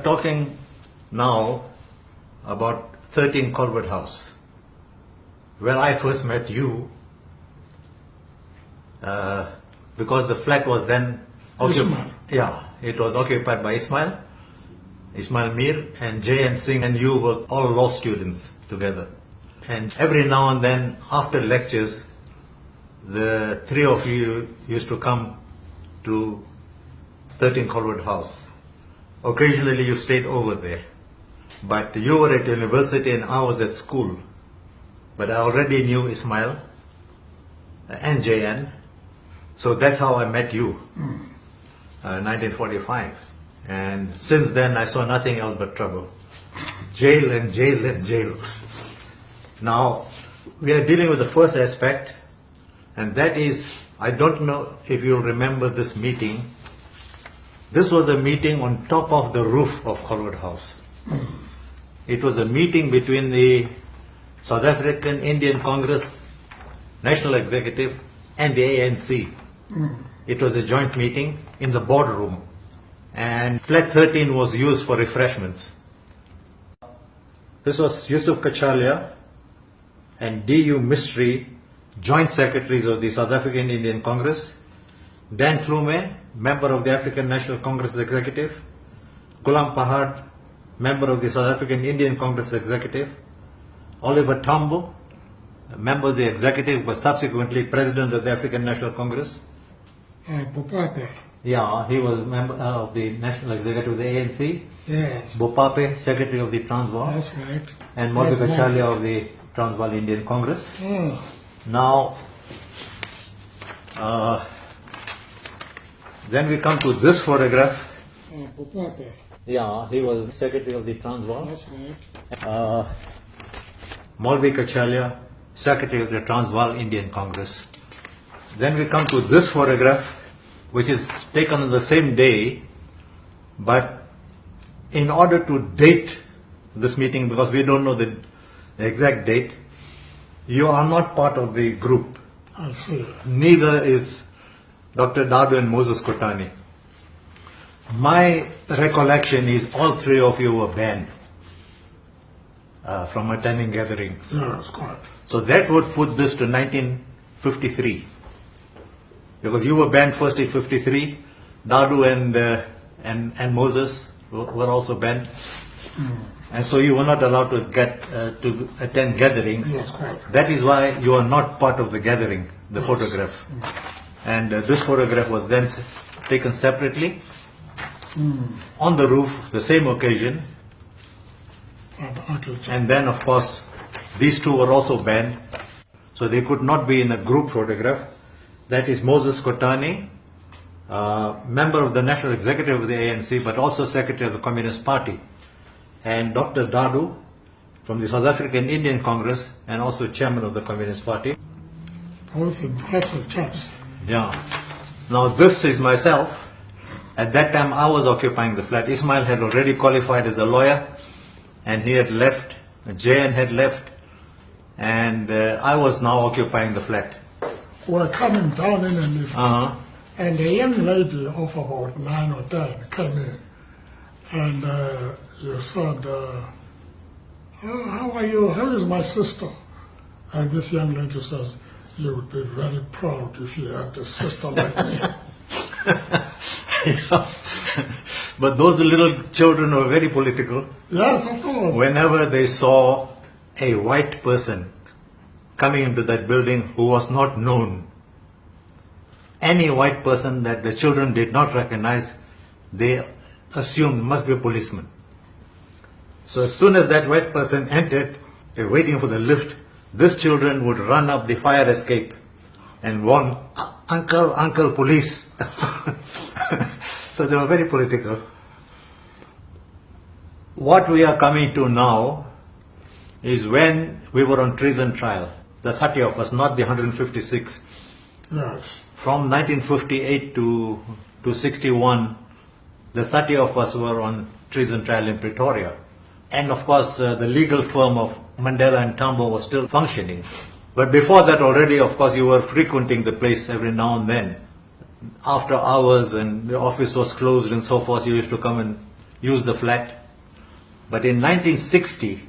talking now about 13 Colbert House, where I first met you, because the flat was then occupied. Yeah, it was occupied by Ismail Mir, and Jay and Singh, and you were all law students together. And every now and then, after lectures, the three of you used to come to 13 Colbert House. Occasionally you stayed over there. But you were at university and I was at school. But I already knew Ismail and JN. So that's how I met you, 1945. And since then I saw nothing else but trouble. Jail and jail and jail. Now, we are dealing with the first aspect, and that is, I don't know if you'll remember this meeting. This was a meeting on top of the roof of Colbert House. It was a meeting between the South African Indian Congress National Executive and the ANC. It was a joint meeting in the boardroom, and flat 13 was used for refreshments. This was Yusuf Kachalia and D.U. Mistry, joint secretaries of the South African Indian Congress, Dan Klume, member of the African National Congress Executive, Ghulam Pahad, member of the South African Indian Congress Executive, Oliver Tambo, member of the executive but subsequently president of the African National Congress. Bopape. Yeah, he was member of the National Executive of the ANC. Yes. Bopape, secretary of the Transvaal. That's right. And Molvi Kachalia of the Transvaal Indian Congress. Now, then we come to this photograph. Bopape. Yeah, he was secretary of the Transvaal. That's right. Molvi Kachalia, secretary of the Transvaal Indian Congress. Then we come to this photograph, which is taken on the same day, but in order to date this meeting, because we don't know the exact date, you are not part of the group. I see. Neither is Dr. Dadu and Moses Kotani. My recollection is all three of you were banned from attending gatherings. Yes, correct. So that would put this to 1953. Because you were banned first in 53, Dadu and Moses were also banned. And so you were not allowed to get to attend gatherings. Yes, correct. That is why you are not part of the gathering, the photograph. And this photograph was then taken separately on the roof, the same occasion. And then, of course, these two were also banned. So they could not be in a group photograph. That is Moses Kotani, member of the National Executive of the ANC, but also Secretary of the Communist Party. And Dr. Dadu from the South African Indian Congress and also Chairman of the Communist Party. Both impressive chaps. Yeah. Now this is myself. At that time I was occupying the flat. Ismail had already qualified as a lawyer and he had left. Jayan had left. And I was now occupying the flat. We're coming down in the lift, and a young lady of about 9 or 10 came in, and you said, how are you? How is my sister? And this young lady says, you would be very proud if you had a sister like me. Yeah. But those little children were very political. Yes, of course. Whenever they saw a white person coming into that building who was not known, any white person that the children did not recognize, they assumed must be a policeman. So as soon as that white person entered, they were waiting for the lift, these children would run up the fire escape and warn, uncle, uncle, police. So they were very political. What we are coming to now is when we were on treason trial. The 30 of us, not the 156. Yes. From 1958 to 61, the 30 of us were on treason trial in Pretoria. And of course, the legal firm of Mandela and Tambo was still functioning. But before that already, of course, you were frequenting the place every now and then. After hours and the office was closed and so forth, you used to come and use the flat. But in 1960,